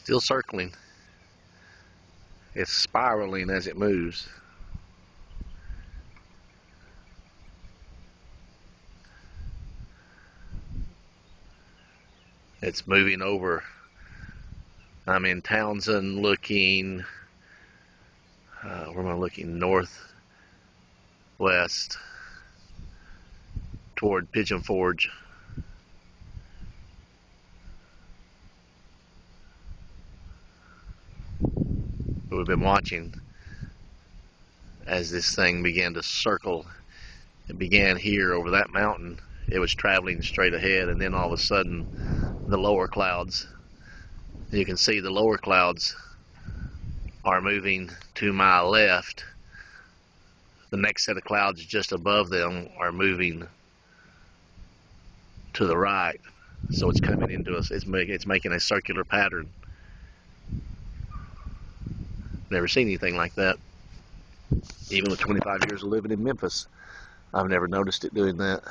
Still circling. It's spiraling as it moves. It's moving over. I'm in Townsend looking, where am I looking? Northwest toward Pigeon Forge. We've been watching as this thing began to circle. It began here over that mountain. It was traveling straight ahead, and then all of a sudden the lower clouds, you can see the lower clouds are moving to my left. The next set of clouds just above them are moving to the right. So it's coming into us. It's making a circular pattern. Never seen anything like that. Even with 25 years of living in Memphis, I've never noticed it doing that.